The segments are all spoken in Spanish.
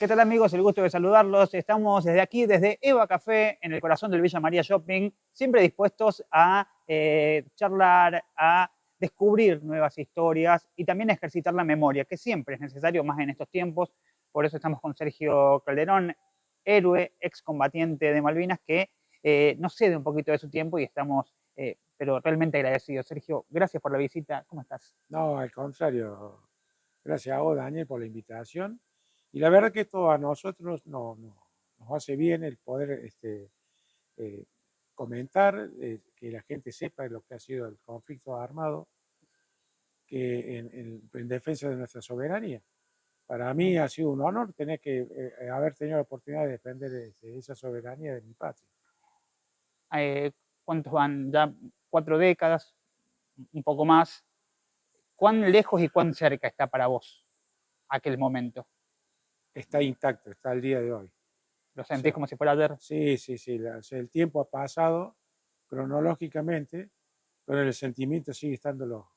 ¿Qué tal amigos? El gusto de saludarlos. Estamos desde aquí, desde Eva Café, en el corazón del Villa María Shopping, siempre dispuestos a charlar, a descubrir nuevas historias y también a ejercitar la memoria, que siempre es necesario más en estos tiempos. Por eso estamos con Sergio Calderón, héroe, excombatiente de Malvinas, que nos cede un poquito de su tiempo y estamos, pero realmente agradecidos. Sergio, gracias por la visita. ¿Cómo estás? No, al contrario. Gracias a vos, Daniel, por la invitación. Y la verdad que esto a nosotros nos hace bien el poder eh, comentar, que la gente sepa lo que ha sido el conflicto armado que en defensa de nuestra soberanía. Para mí ha sido un honor tener que haber tenido la oportunidad de defender esa soberanía de mi patria. Eh, ¿Cuántos van? Ya 4 décadas, un poco más. ¿Cuán lejos y cuán cerca está para vos aquel momento? Está intacto, está al día de hoy. ¿Lo O sentís sea, como si fuera ayer? sí, sí, sí. O sea, el tiempo ha pasado cronológicamente, pero el sentimiento sigue estando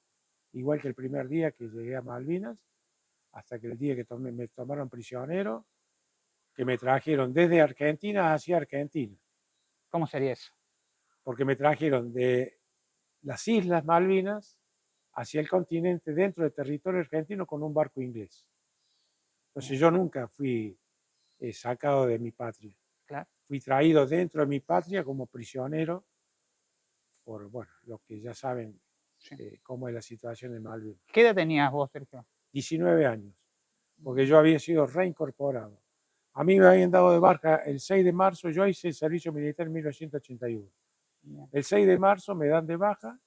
igual que el primer día que llegué a Malvinas, hasta que el día que me tomaron prisionero, que me trajeron desde Argentina hacia Argentina, ¿Cómo sería eso? porque me trajeron de las Islas Malvinas hacia el continente dentro del territorio argentino con un barco inglés. Entonces yo nunca fui sacado de mi patria. Claro. Fui traído dentro de mi patria como prisionero por, bueno, los que ya saben Sí. cómo es la situación de Malvinas. ¿Qué edad tenías vos, Sergio? 19 años, porque yo había sido reincorporado. A mí me habían dado de baja el 6 de marzo, yo hice el servicio militar en 1981. Bien. El 6 de marzo me dan de baja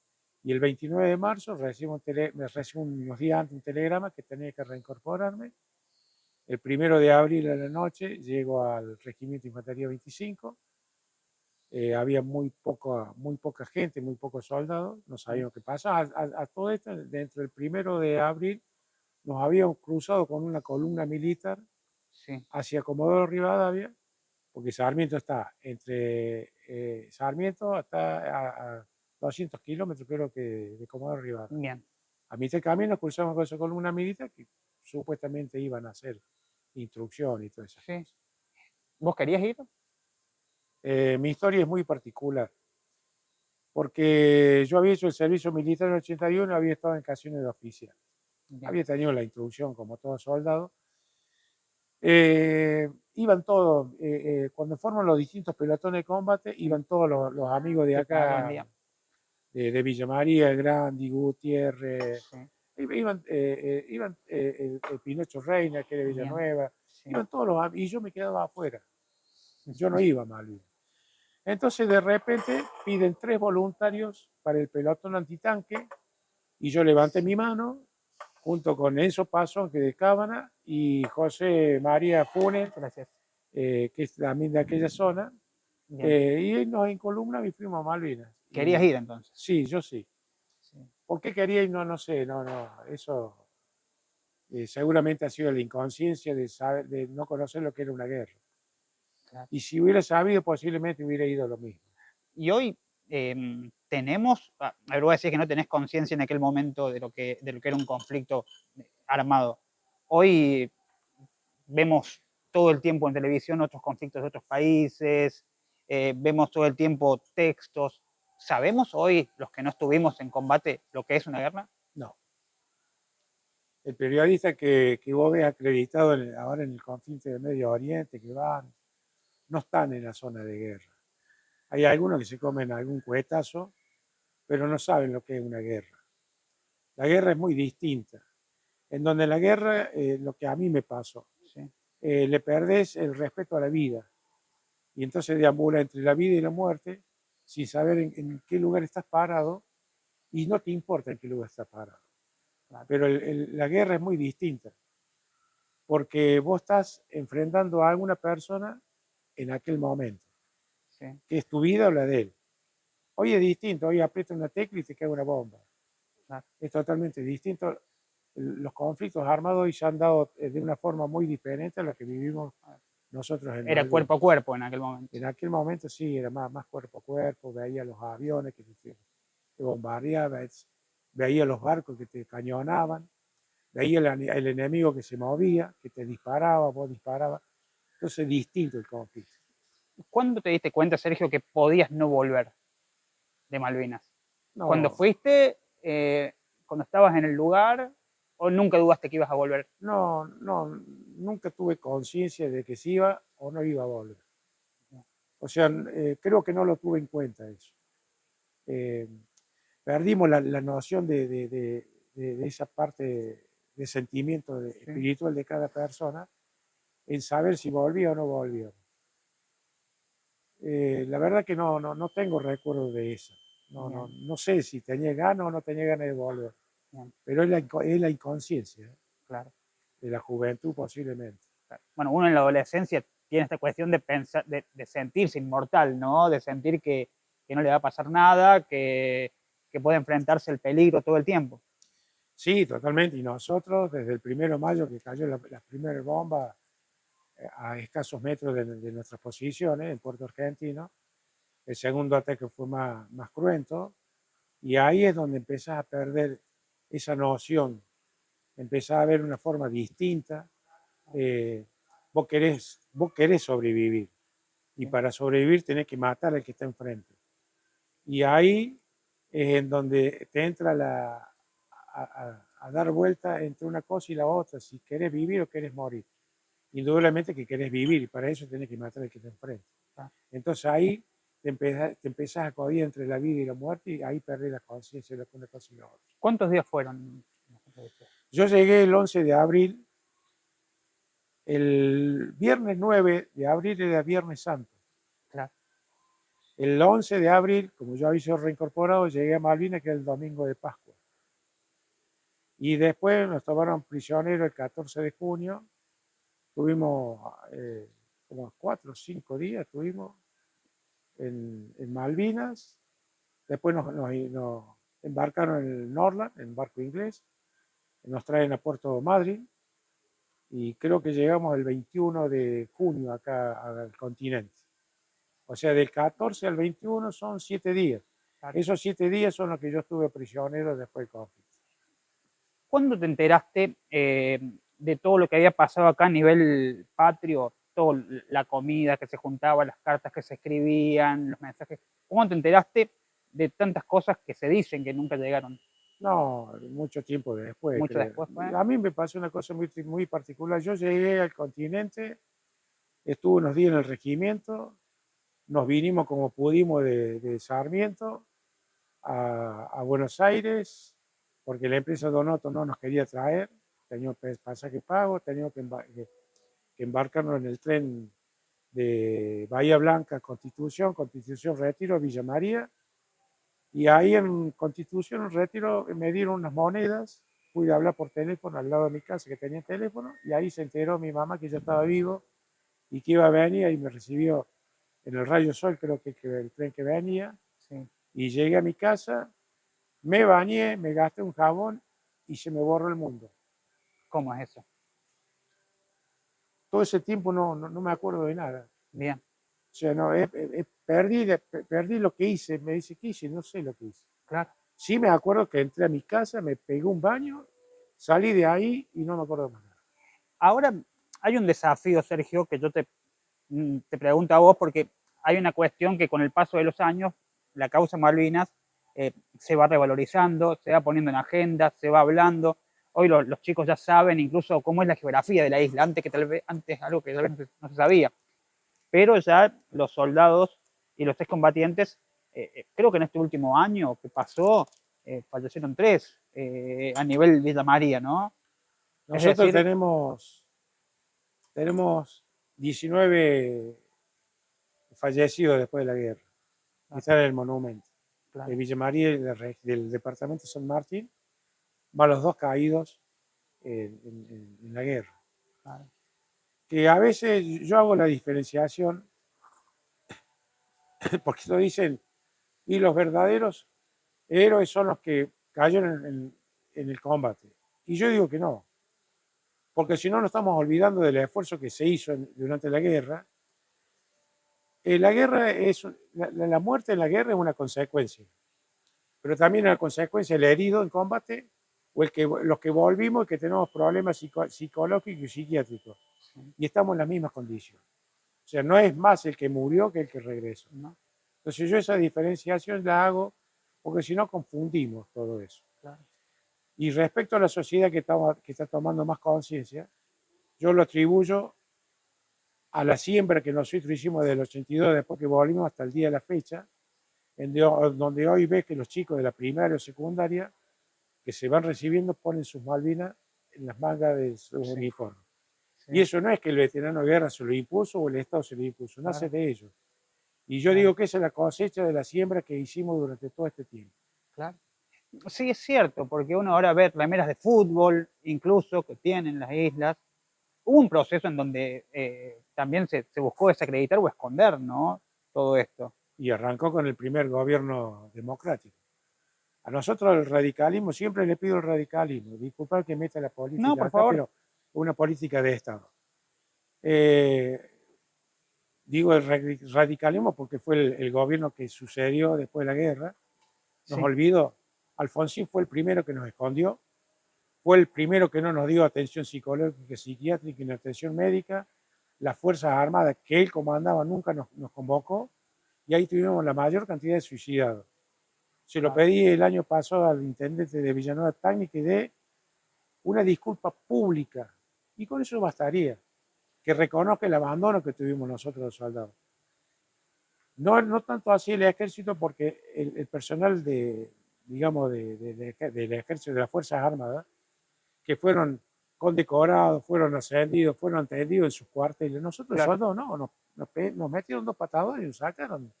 y el 29 de marzo me recibo unos días antes un telegrama que tenía que reincorporarme. El 1 de abril a la noche llego al Regimiento de Infantería 25. Había muy poca gente, muy pocos soldados, no sabíamos qué pasaba. A todo esto, dentro del 1 de abril, nos habíamos cruzado con una columna militar Sí. hacia Comodoro Rivadavia, porque Sarmiento está Sarmiento está a 200 kilómetros, creo que, de Comodoro Rivadavia. Bien. A mitad de camino nos cruzamos con esa columna militar que supuestamente iban a hacer instrucción y todas esas Sí. cosas. ¿Vos querías ir? Mi historia es muy particular, porque yo había hecho el servicio militar en el 81, había estado en canciones de oficial, Bien. había tenido la instrucción como todo soldado. Iban todos, cuando forman los distintos pelotones de combate, iban todos los amigos de Que acá, correspondía. de Villa María, el Grandi, Gutiérrez, Sí. iban el Pinocho Reina, que era de Bien. Villanueva, Sí. iban todos los amigos, y yo me quedaba afuera, yo no iba a Malvinas. Entonces de repente piden 3 voluntarios para el pelotón antitanque, y yo levanté mi mano, junto con Enzo Paso, que de Cábana, y José María Funes, Gracias. que es también de aquella zona, Bien. y nos encolumnamos y fuimos a Malvinas. ¿Querías Y ir entonces? sí, yo sí. Sí. ¿Por qué quería ir? No, no sé, eso seguramente ha sido la inconsciencia de no conocer lo que era una guerra. Claro. Y si hubiera sabido, posiblemente hubiera ido lo mismo. Y hoy tenemos, a ver, voy a decir que no tenés conciencia en aquel momento de lo que era un conflicto armado. Hoy vemos todo el tiempo en televisión otros conflictos de otros países, vemos todo el tiempo textos. ¿Sabemos hoy, los que no estuvimos en combate, lo que es una guerra? No. El periodista que vos ves acreditado ahora en el conflicto de Medio Oriente, que van, no están en la zona de guerra. Hay algunos que se comen algún cuetazo, pero no saben lo que es una guerra. La guerra es muy distinta. En donde la guerra, lo que a mí me pasó, Sí. le perdés el respeto a la vida. Y entonces deambula entre la vida y la muerte sin saber en qué lugar estás parado y no te importa en qué lugar estás parado. Claro. Pero la guerra es muy distinta porque vos estás enfrentando a alguna persona en aquel momento, Sí. que es tu vida o la de él. Hoy es distinto, hoy aprieta una tecla y te cae una bomba. Claro. Es totalmente distinto. Los conflictos armados hoy se han dado de una forma muy diferente a la que vivimos nosotros en Era Malvinas. cuerpo a cuerpo en aquel momento. En aquel momento sí, era más cuerpo a cuerpo, veía los aviones que te bombardeaban, veía los barcos que te cañonaban, veía el enemigo que se movía, que te disparaba, vos disparabas. Entonces, distinto el conflicto. ¿Cuándo te diste cuenta, Sergio, que podías no volver de Malvinas? ¿Cuando No, fuiste, cuando estabas en el lugar, o nunca dudaste que ibas a volver? no, no, nunca tuve conciencia de que si iba o no iba a volver. O sea, creo que no lo tuve en cuenta eso. Eh, Perdimos la noción de esa parte de sentimiento Sí, espiritual de cada persona en saber si volvía o no volvía. La verdad que no tengo recuerdo de eso. bien, No sé si tenía ganas o no tenía ganas de volver, bien, pero es la inconsciencia claro, de la juventud posiblemente. claro. Bueno, uno en la adolescencia tiene esta cuestión de pensar, de sentirse inmortal, ¿no? De sentir que no le va a pasar nada, que puede enfrentarse al peligro todo el tiempo. Sí, totalmente. Y nosotros, desde el 1 de mayo que cayó la primera bomba a escasos metros de nuestras posiciones en Puerto Argentino, el segundo ataque fue más cruento, y ahí es donde empezás a perder esa noción, empezás a ver una forma distinta. eh, vos querés sobrevivir, y Sí, para sobrevivir tenés que matar al que está enfrente. Y ahí es en donde te entra a dar vuelta entre una cosa y la otra, si querés vivir o querés morir. Indudablemente que querés vivir, y para eso tenés que matar al que está enfrente. claro. Entonces ahí te empezás a codir entre la vida y la muerte, y ahí perdés la conciencia de una cosa y la otra. ¿Cuántos días fueron? Yo llegué el 11 de abril, el viernes 9 de abril era Viernes Santo. Claro, El 11 de abril, como yo había sido reincorporado, llegué a Malvinas, que es el domingo de Pascua. Y después nos tomaron prisioneros el 14 de junio. Tuvimos como 4 o 5 días tuvimos en Malvinas. Después nos embarcaron en el Norland, en barco inglés. Nos traen a Puerto Madryn. Y creo que llegamos el 21 de junio acá al continente. O sea, del 14 al 21 son 7 días. claro. Esos 7 días son los que yo estuve prisionero después del conflicto. ¿Cuándo te enteraste de todo lo que había pasado acá a nivel patrio? Toda la comida que se juntaba, las cartas que se escribían, los mensajes. ¿Cómo te enteraste de tantas cosas que se dicen que nunca llegaron? No, mucho tiempo después, Mucho creo. después fue. A mí me pasó una cosa muy particular. Yo llegué al continente, estuve unos días en el regimiento, nos vinimos como pudimos de Sarmiento a Buenos Aires, porque la empresa Donoto no nos quería traer, teníamos pasaje pago, teníamos que embarcarnos en el tren de Bahía Blanca, Constitución, Constitución Retiro, Villa María. Y ahí en Constitución, en Retiro, me dieron unas monedas, pude hablar por teléfono al lado de mi casa que tenía teléfono, y ahí se enteró mi mamá que yo estaba vivo y que iba a venir, y me recibió en el Rayo Sol, creo que el tren que venía, Sí. y llegué a mi casa, me bañé, me gasté un jabón y se me borró el mundo. ¿Cómo es eso? Todo ese tiempo no me acuerdo de nada. Bien, O sea, no, perdí lo que hice. Me dice, ¿qué hice? No sé lo que hice. claro. Sí me acuerdo que entré a mi casa, me pegué un baño, salí de ahí y no me acuerdo más nada. Ahora hay un desafío, Sergio, que yo te pregunto a vos, porque hay una cuestión que con el paso de los años, la causa Malvinas se va revalorizando, se va poniendo en agenda, se va hablando. Hoy los chicos ya saben incluso cómo es la geografía de la isla, antes algo que tal vez no se sabía. Pero ya los soldados y los excombatientes, creo que en este último año que pasó, fallecieron 3 a nivel Villa María, ¿no? Es Nosotros decir, tenemos 19 fallecidos después de la guerra, que claro, están en el monumento de claro, Villa María y del departamento de San Martín, más los 2 caídos en la guerra. claro, Que a veces yo hago la diferenciación, porque lo dicen, y los verdaderos héroes son los que cayeron en el combate. Y yo digo que no, porque si no nos estamos olvidando del esfuerzo que se hizo durante la guerra. La guerra la muerte en la guerra es una consecuencia, pero también una consecuencia el herido en combate o los que volvimos y que tenemos problemas psicológicos y psiquiátricos. Y estamos en las mismas condiciones. O sea, no es más el que murió que el que regresó, ¿no? Entonces yo esa diferenciación la hago porque si no confundimos todo eso. Claro. Y respecto a la sociedad que está tomando más conciencia, yo lo atribuyo a la siembra que nosotros hicimos del 82, después que volvimos hasta el día de la fecha, donde hoy ves que los chicos de la primaria o secundaria que se van recibiendo ponen sus Malvinas en las mangas de sus uniformes. Sí. Y eso no es que el veterano de guerra se lo impuso o el Estado se lo impuso, nace de ellos. Y yo digo que esa es la cosecha de la siembra que hicimos durante todo este tiempo. Claro. Sí, es cierto, porque uno ahora ve remeras de fútbol, incluso, que tienen las islas. Hubo un proceso en donde también se buscó desacreditar o esconder, ¿no? Todo esto. Y arrancó con el primer gobierno democrático. A nosotros el radicalismo, siempre le pido el radicalismo, disculpad que meta la política no, por acá, favor. pero una política de Estado. Digo el radicalismo porque fue el gobierno que sucedió después de la guerra. Nos olvidó. Alfonsín fue el primero que nos escondió, fue el primero que no nos dio atención psicológica, psiquiátrica ni atención médica. Las Fuerzas Armadas que él comandaba nunca nos convocó y ahí tuvimos la mayor cantidad de suicidados. Se lo pedí el año pasado al intendente de Villanueva Tacni que dé una disculpa pública y con eso bastaría, que reconozca el abandono que tuvimos nosotros los soldados. No tanto así el ejército, porque el personal del ejército, de las Fuerzas Armadas, que fueron condecorados, fueron ascendidos, fueron atendidos en sus cuarteles. Nosotros los soldados no, nos metieron 2 patadones y nos sacaron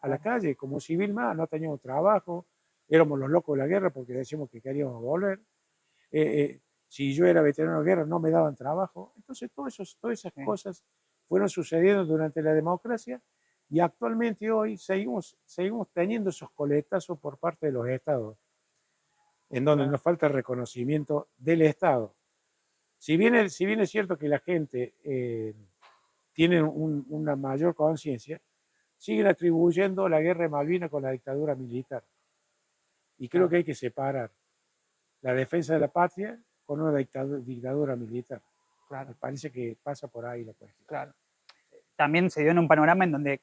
a la calle como civil más, no teníamos trabajo, éramos los locos de la guerra porque decíamos que queríamos volver. Si yo era veterano de guerra no me daban trabajo. Entonces todas esas cosas fueron sucediendo durante la democracia y actualmente hoy seguimos teniendo esos coletazos por parte de los estados, en donde nos falta el reconocimiento del Estado. Si bien es cierto que la gente tiene una mayor conciencia, siguen atribuyendo la guerra de Malvinas con la dictadura militar. Y creo que hay que separar la defensa de la patria con una dictadura militar. Claro. Me parece que pasa por ahí la cuestión. Claro. También se dio en un panorama en donde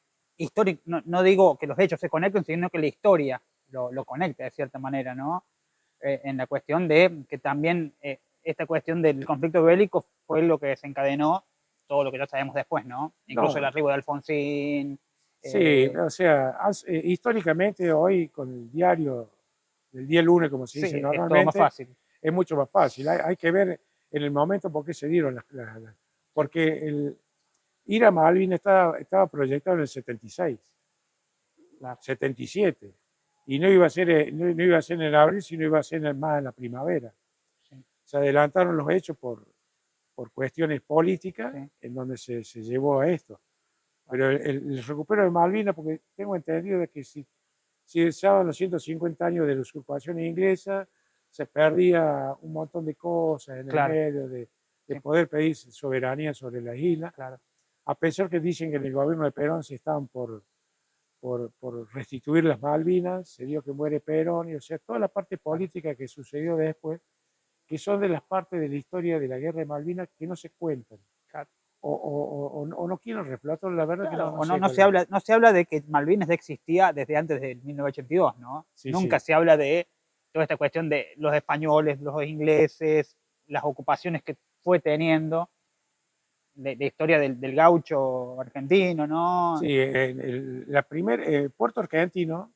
no digo que los hechos se conecten, sino que la historia lo conecta de cierta manera, ¿no? En la cuestión de que también esta cuestión del conflicto bélico fue lo que desencadenó todo lo que ya sabemos después, ¿no? Incluso el arribo de Alfonsín. Sí, o sea, históricamente hoy con el diario del día lunes, como se dice normalmente, es, más fácil. Es mucho más fácil. Hay que ver en el momento por qué se dieron porque ir a Malvinas estaba proyectado en el 76, 77, y no iba a ser, no iba a ser en abril, sino iba a ser más en la primavera. Sí. Se adelantaron los hechos por cuestiones políticas, en donde se llevó a esto. Pero el recupero de Malvinas, porque tengo entendido de que si estaban los 150 años de la usurpación inglesa, se perdía un montón de cosas en el medio de poder pedir soberanía sobre las islas. Claro. A pesar que dicen que en el gobierno de Perón se estaban por restituir las Malvinas, se dio que muere Perón, y o sea, toda la parte política que sucedió después, que son de las partes de la historia de la guerra de Malvinas que no se cuentan. Claro. O no quieren reflejar, la verdad. Claro, que no se habla de que Malvinas existía desde antes de 1982, ¿no? Sí, Nunca se habla de toda esta cuestión de los españoles, los ingleses, las ocupaciones que fue teniendo, de historia del gaucho argentino, ¿no? Sí, Puerto Argentino,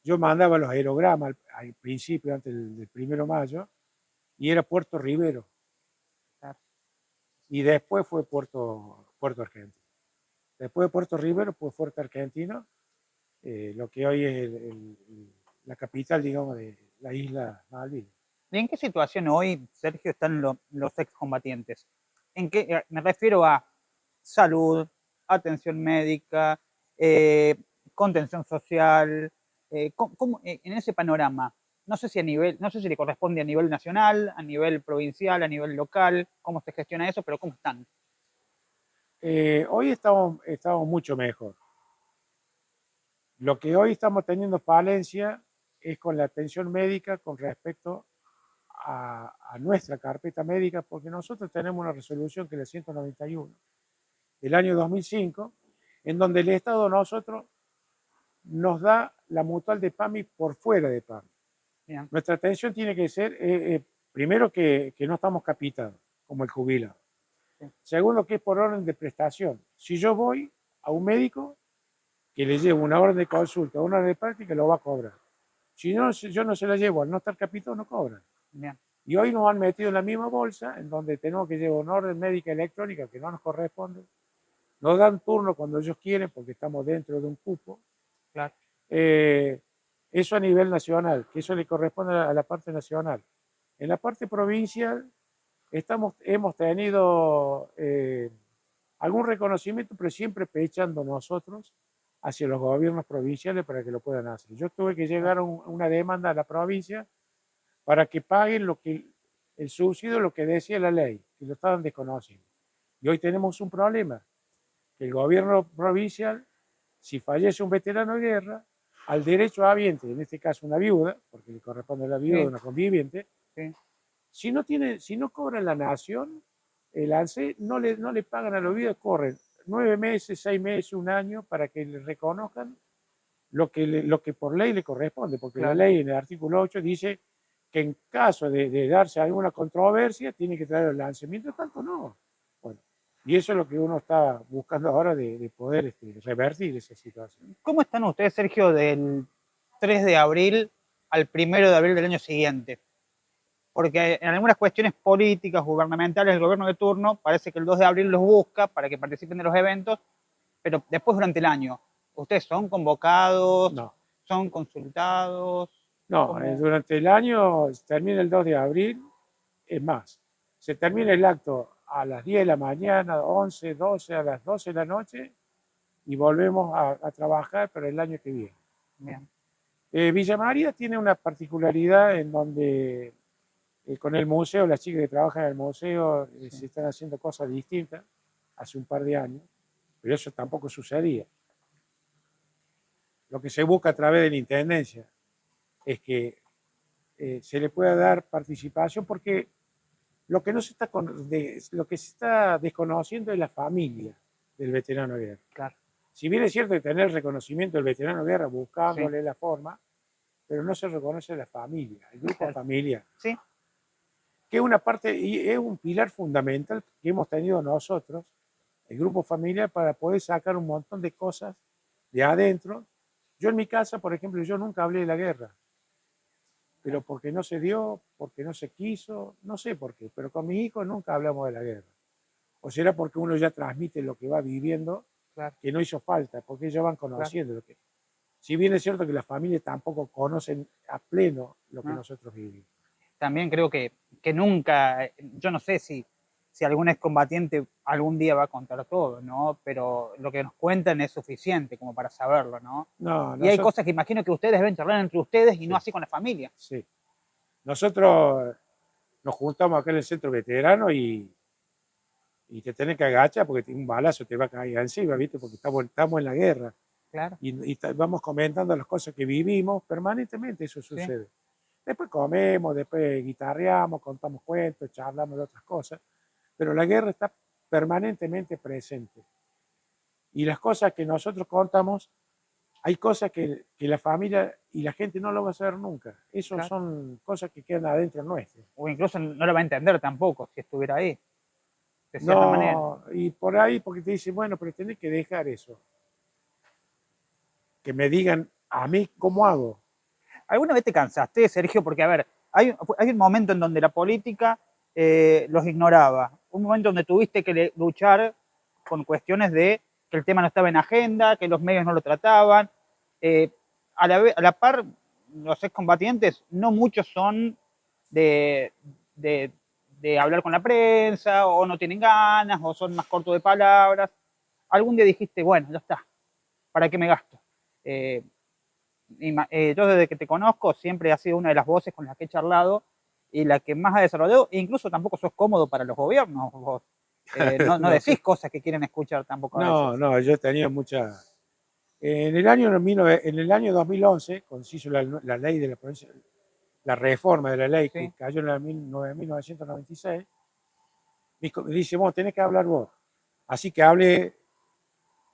yo mandaba los aerogramas al principio, antes del 1 de mayo, y era Puerto Rivero. Claro. Y después fue Puerto Argentino. Después de Puerto Rivero, fue Puerto Argentino, lo que hoy es la capital, digamos, de la isla Malvinas. ¿Y en qué situación hoy, Sergio, están los excombatientes? Me refiero a salud, atención médica, contención social, en ese panorama, no sé si le corresponde a nivel nacional, a nivel provincial, a nivel local, cómo se gestiona eso, pero ¿cómo están? Hoy estamos mucho mejor. Lo que hoy estamos teniendo falencia es con la atención médica con respecto a nuestra carpeta médica, porque nosotros tenemos una resolución que es la 191 del año 2005, en donde el Estado a nosotros nos da la mutual de PAMI por fuera de PAMI. Bien. Nuestra atención tiene que ser, primero, que no estamos capitados, como el jubilado. Sí. Segundo, que es por orden de prestación. Si yo voy a un médico que le llevo una orden de consulta, una orden de práctica, lo va a cobrar. Si no, yo no se la llevo, al no estar capitado, no cobran. Bien. Y hoy nos han metido en la misma bolsa, en donde tenemos que llevar una orden médica electrónica que no nos corresponde. Nos dan turno cuando ellos quieren, porque estamos dentro de un cupo. Claro. Eso a nivel nacional, que eso le corresponde a la parte nacional. En la parte provincial hemos tenido algún reconocimiento, pero siempre pechando nosotros hacia los gobiernos provinciales para que lo puedan hacer. Yo tuve que llegar a una demanda a la provincia para que paguen el subsidio, lo que decía la ley, que lo estaban desconociendo. Y hoy tenemos un problema, que el gobierno provincial, si fallece un veterano de guerra, al derecho habiente, en este caso una viuda, porque le corresponde a la viuda, sí, una conviviente, sí, si no cobra la nación, el ANSE no le pagan a los viudos, corren 9 meses, 6 meses, un año, para que le reconozcan lo que por ley le corresponde, porque claro, la ley en el artículo 8 dice que en caso de darse alguna controversia tiene que traer el ANSE, mientras tanto no. Bueno, y eso es lo que uno está buscando ahora de poder revertir esa situación. ¿Cómo están ustedes, Sergio, del 3 de abril al 1 de abril del año siguiente? Porque en algunas cuestiones políticas, gubernamentales, el gobierno de turno parece que el 2 de abril los busca para que participen de los eventos, pero después durante el año, ¿ustedes son convocados? No. ¿Son consultados? No, durante el año termina el 2 de abril, es más, se termina el acto a las 10 de la mañana, 11, 12, a las 12 de la noche, y volvemos a trabajar para el año que viene. Bien. Villa María tiene una particularidad en donde con el museo, las chicas que trabajan en el museo sí, se están haciendo cosas distintas hace un par de años, pero eso tampoco sucedía. Lo que se busca a través de la intendencia es que se le pueda dar participación, porque lo que se está desconociendo es la familia del veterano de guerra. Claro. Si bien es cierto que tener el reconocimiento del veterano de guerra buscándole sí, la forma, pero no se reconoce la familia, el grupo claro, familiar. Sí. Que es una parte y es un pilar fundamental que hemos tenido nosotros, el grupo familiar, para poder sacar un montón de cosas de adentro. Yo en mi casa, por ejemplo, yo nunca hablé de la guerra, pero porque no se dio, porque no se quiso, no sé por qué, pero con mis hijos nunca hablamos de la guerra. O será porque uno ya transmite lo que va viviendo, claro, que no hizo falta, porque ellos van conociendo claro, lo que... Si bien es cierto que las familias tampoco conocen a pleno lo que nosotros vivimos. También creo que nunca, yo no sé si algún excombatiente algún día va a contar todo, ¿no? Pero lo que nos cuentan es suficiente como para saberlo, ¿no? Y hay cosas que imagino que ustedes deben charlar entre ustedes y sí, no así con la familia. Sí. Nosotros nos juntamos acá en el centro veterano y te tenés que agachar porque un balazo te va a caer encima, ¿viste? Porque estamos en la guerra. Claro. Y vamos comentando las cosas que vivimos permanentemente, eso sucede. Sí. Después comemos, después guitarreamos, contamos cuentos, charlamos de otras cosas, pero la guerra está permanentemente presente. Y las cosas que nosotros contamos, hay cosas que la familia y la gente no lo va a saber nunca. Eso claro, son cosas que quedan adentro nuestro. O incluso no lo va a entender tampoco si estuviera ahí, de cierta manera. Y por ahí, porque te dicen, bueno, pero tenés que dejar eso. Que me digan a mí cómo hago. ¿Alguna vez te cansaste, Sergio? Porque, a ver, hay un momento en donde la política los ignoraba. Un momento donde tuviste que luchar con cuestiones de que el tema no estaba en agenda, que los medios no lo trataban. A la par, los excombatientes, no muchos son de hablar con la prensa, o no tienen ganas, o son más cortos de palabras. Algún día dijiste, bueno, ya está, ¿para qué me gasto? Yo desde que te conozco siempre has sido una de las voces con las que he charlado y la que más ha desarrollado, e incluso tampoco sos cómodo para los gobiernos, vos no decís cosas que quieren escuchar tampoco a veces. No, yo tenía mucha... En el año 2011, cuando se hizo la ley de la provincia, la reforma de la ley que Sí. cayó en el 1996, me dice, vos tenés que hablar vos. Así que hablé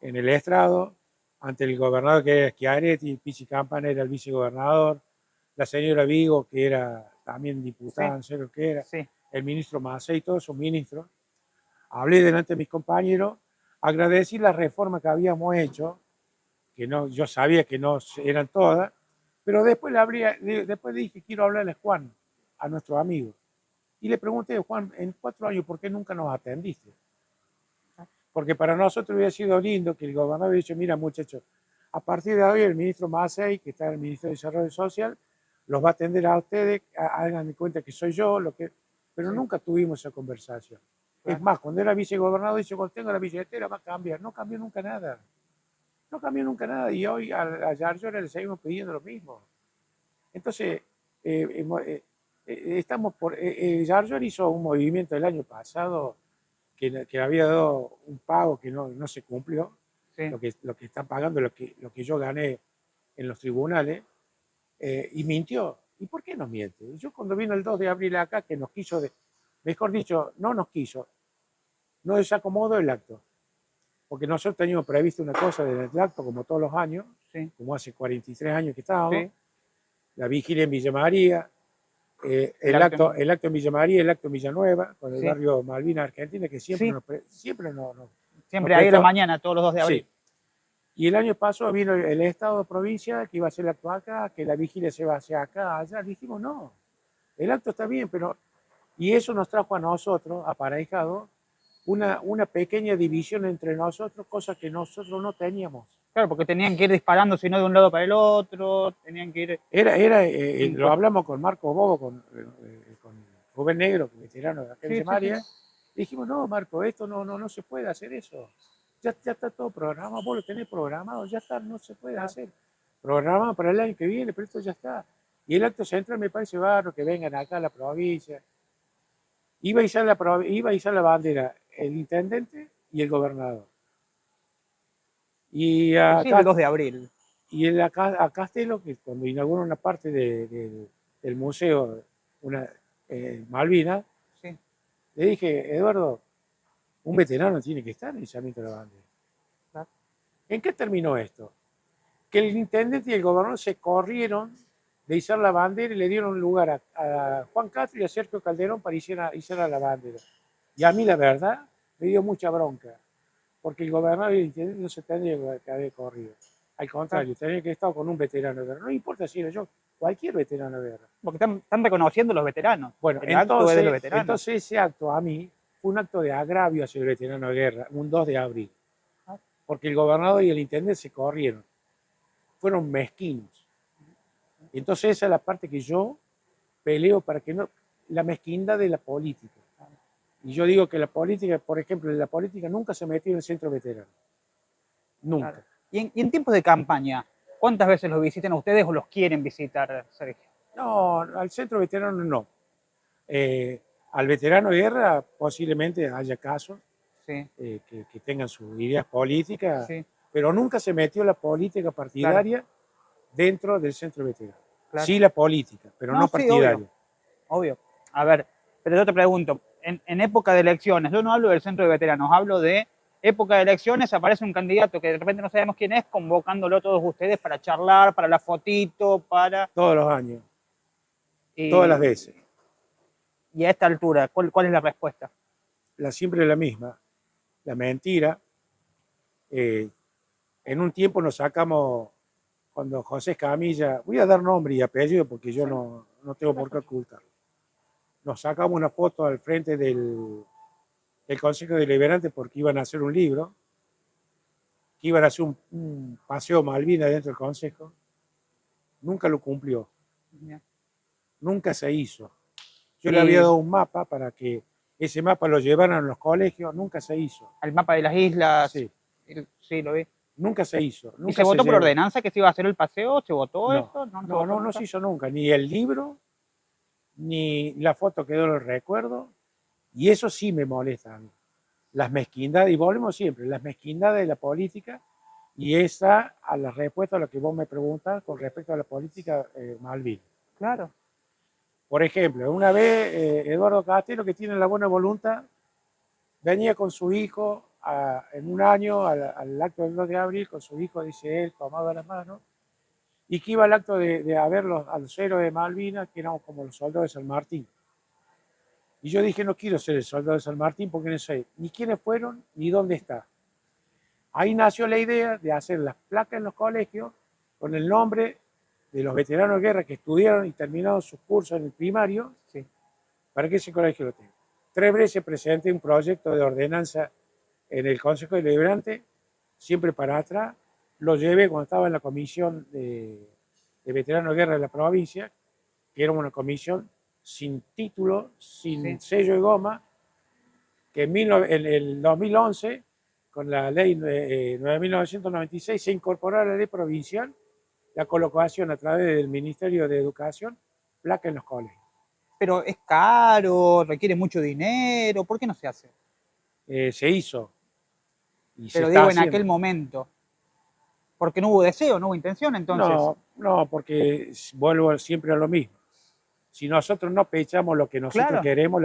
en el estrado ante el gobernador que era Schiaretti, Pichi Campana era el vicegobernador, la señora Vigo, que era también Sí. diputada, no sé lo que era, Sí. el ministro Macei, todos esos ministros. Hablé delante de mis compañeros, agradecí la reforma que habíamos hecho, que no, yo sabía que no eran todas, pero después después le dije, quiero hablarle a Juan, a nuestro amigo. Y le pregunté, Juan, en 4 años, ¿por qué nunca nos atendiste? Porque para nosotros hubiera sido lindo que el gobernador hubiera dicho, mira muchachos, a partir de hoy el ministro Macei, que está en el Ministerio de Desarrollo Social, los va a atender a ustedes, hagan de cuenta que soy yo, pero Sí. nunca tuvimos esa conversación. Es Claro. más, cuando era vicegobernador, dice, cuando tenga la billetera va a cambiar. No cambió nunca nada. No cambió nunca nada. Y hoy a Yarlora le seguimos pidiendo lo mismo. Entonces, estamos por... Yarlora hizo un movimiento el año pasado que había dado un pago que no se cumplió, Sí. lo que están pagando, lo que yo gané en los tribunales, y mintió. ¿Y por qué nos miente? Yo cuando vino el 2 de abril acá, que nos quiso, mejor dicho, no nos quiso, no desacomodó el acto, porque nosotros teníamos previsto una cosa del acto, como todos los años, Sí. como hace 43 años que estábamos, Sí. la vigilia en Villa María, El acto, acto. el acto en Villa María, el acto en Villanueva, con el Sí. barrio Malvina Argentina, que siempre Sí. nos Siempre ahí a la prestó. mañana, todos los 2 de abril. Sí. Y el año pasado vino el Estado de provincia que iba a hacer el acto acá, que la vigilia se va a hacer acá, allá. Dijimos, no, el acto está bien, pero... Y eso nos trajo a nosotros, aparejado, una pequeña división entre nosotros, cosa que nosotros no teníamos. Claro, porque tenían que ir disparando, si no de un lado para el otro, tenían que ir... Lo hablamos con Marco Bobo, con Rubén Negro, veterano de acá en Sí, Villa sí, sí. María. Dijimos, no, Marco, esto no se puede hacer eso. Ya está todo programado, vos lo tenés programado, ya está, no se puede hacer. Programado para el año que viene, pero esto ya está. Y el acto central me parece barro, que vengan acá a la provincia. Iba a izar la bandera el intendente y el gobernador. Y Sí, el acá, 2 de abril. y a Castelo, que cuando inauguró una parte del museo, Malvinas, Sí. le dije, Eduardo, un veterano tiene que estar en el izamiento de la bandera. Claro. ¿En qué terminó esto? Que el intendente y el gobernador se corrieron de izar la bandera y le dieron lugar a Juan Castro y a Sergio Calderón para izar la bandera. Y a mí, la verdad, me dio mucha bronca, porque el gobernador y el intendente no se tendrían que haber corrido. Al contrario, tendrían que estar con un veterano de guerra. No importa si era yo, cualquier veterano de guerra. Porque están reconociendo los veteranos. Bueno, El acto es de los veteranos. entonces ese acto a mí fue un acto de agravio hacia el veterano de guerra, un 2 de abril. Porque el gobernador y el intendente se corrieron. Fueron mezquinos. Entonces esa es la parte que yo peleo para que no... La mezquindad de la política. Y yo digo que la política, por ejemplo, la política nunca se metió en el centro veterano. Nunca. Claro. Y en tiempos de campaña, ¿cuántas veces los visitan a ustedes o los quieren visitar, Sergio? No, al centro veterano no. Al veterano de guerra posiblemente haya casos Sí. Que tengan sus ideas políticas, Sí. pero nunca se metió la política partidaria dentro del centro veterano. Claro. Sí la política, pero no Sí, partidaria. obvio. A ver, pero yo te pregunto, en época de elecciones, yo no hablo del centro de veteranos, hablo de época de elecciones, aparece un candidato que de repente no sabemos quién es, convocándolo a todos ustedes para charlar, para la fotito, para... Todos los años, Y, todas las veces. y a esta altura, ¿cuál es la respuesta? Siempre la misma, la mentira. En un tiempo nos sacamos, cuando José Escamilla, voy a dar nombre y apellido porque yo no tengo por qué ocultarlo. Nos sacamos una foto al frente del Consejo Deliberante porque iban a hacer un libro, que iban a hacer un paseo Malvinas dentro del Consejo. Nunca lo cumplió. Nunca se hizo. Yo le había dado un mapa para que ese mapa lo llevaran a los colegios, nunca se hizo. ¿El mapa de las islas? Sí. Sí, lo vi. Nunca se hizo. Nunca ¿Y se votó por llevó. ordenanza que se iba a hacer el paseo? ¿Se votó esto? No se hizo nunca. Ni el libro, ni la foto quedó en el recuerdo. Y eso sí me molesta a mí. Las mezquindades, y volvemos siempre, las mezquindades de la política, y esa a la respuesta a lo que vos me preguntas con respecto a la política Malvin. Claro. Por ejemplo, una vez Eduardo Castelo, que tiene la buena voluntad, venía con su hijo en un año al acto del 2 de abril, con su hijo, dice él, tomado las manos, y que iba al acto de a ver a los héroes de Malvinas, que eran como los soldados de San Martín. Y yo dije, no quiero ser el soldado de San Martín porque no sé ni quiénes fueron ni dónde está. Ahí nació la idea de hacer las placas en los colegios con el nombre de los veteranos de guerra que estudiaron y terminaron sus cursos en el primario, Sí. para que ese colegio lo tenga. 3 veces presenté un proyecto de ordenanza en el Consejo Deliberante, siempre para atrás. Lo llevé cuando estaba en la comisión de veteranos de guerra de la provincia, que era una comisión sin título, sin Sí. sello de goma, que en el 2011, con la ley 9.996, se incorporó a la ley provincial la colocación a través del Ministerio de Educación, placa en los colegios. Pero es caro, requiere mucho dinero, ¿por qué no se hace? Se hizo y se Pero está digo, en aquel haciendo. momento, porque no hubo deseo, no hubo intención, entonces. No, no, porque vuelvo siempre a lo mismo. Si nosotros no pechamos lo que nosotros Claro, queremos,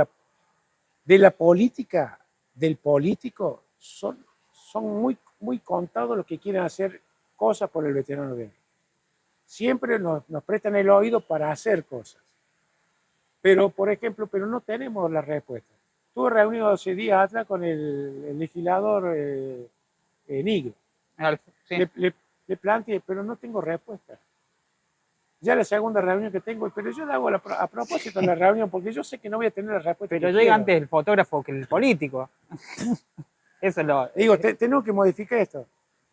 de la política, del político, son muy, muy contados los que quieren hacer cosas por el veterano de guerra. Siempre nos prestan el oído para hacer cosas. Pero, por ejemplo, no tenemos la respuesta. Estuve reunido hace días atrás con el legislador Nigro. sí. Le planteé, pero no tengo respuesta. Ya la segunda reunión que tengo, pero yo la hago a propósito de la reunión porque yo sé que no voy a tener la respuesta Pero que llega quiero. antes el fotógrafo que el político. Eso es lo. Digo, tengo que modificar esto.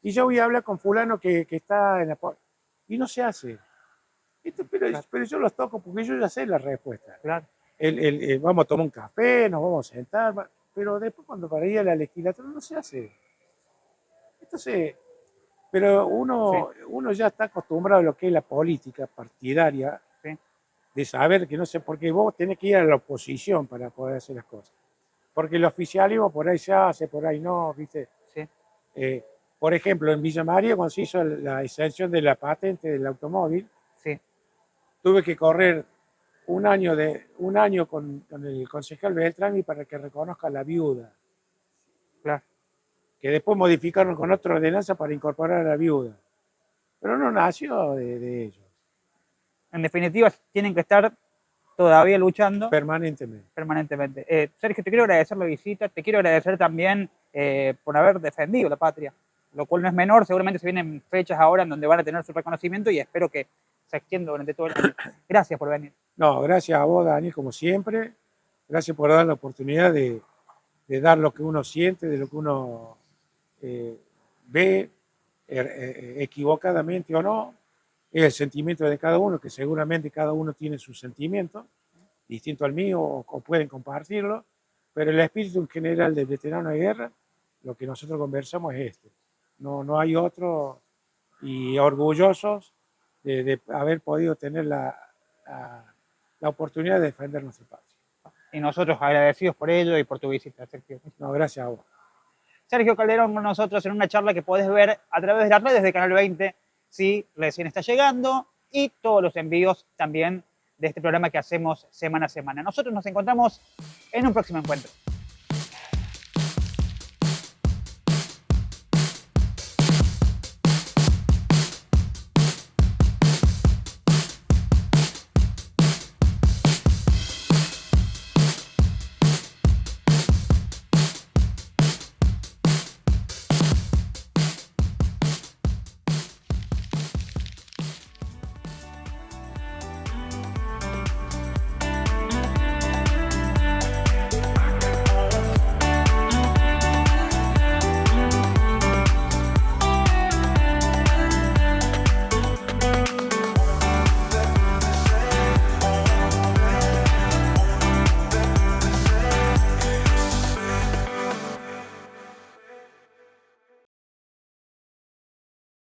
Y yo voy a hablar con fulano que está en la... Y no se hace. Claro, Pero yo los toco porque yo ya sé la respuesta. claro. Vamos a tomar un café, nos vamos a sentar, pero después cuando para ir a la legislatura no se hace. Entonces, pero Sí, uno ya está acostumbrado a lo que es la política partidaria, sí, de saber que no sé, porque vos tenés que ir a la oposición para poder hacer las cosas. Porque el oficialismo por ahí se hace, por ahí no, ¿viste? sí. Eh, por ejemplo, en Villa María, cuando se hizo la exención de la patente del automóvil, Sí, tuve que correr un año con el concejal Beltrán para que reconozca a la viuda, claro. que después modificaron con otra ordenanza para incorporar a la viuda. Pero no nació de ellos, En definitiva, tienen que estar todavía luchando permanentemente. permanentemente. Sergio, te quiero agradecer la visita, te quiero agradecer también por haber defendido la patria, lo cual no es menor, seguramente se vienen fechas ahora en donde van a tener su reconocimiento y espero que se extienda durante todo el año. Gracias por venir. No, gracias a vos, Daniel, como siempre. Gracias por dar la oportunidad de dar lo que uno siente, de lo que uno ve, equivocadamente o no. Es el sentimiento de cada uno, que seguramente cada uno tiene su sentimiento, distinto al mío, o pueden compartirlo, pero el espíritu en general del veterano de guerra, lo que nosotros conversamos es este. No hay otro, y orgullosos de haber podido tener la oportunidad de defender nuestro patria. Y nosotros agradecidos por ello y por tu visita, Sergio. No, gracias a vos. Sergio Calderón con nosotros en una charla que podés ver a través de las redes de Canal 20 si recién está llegando y todos los envíos también de este programa que hacemos semana a semana. Nosotros nos encontramos en un próximo encuentro.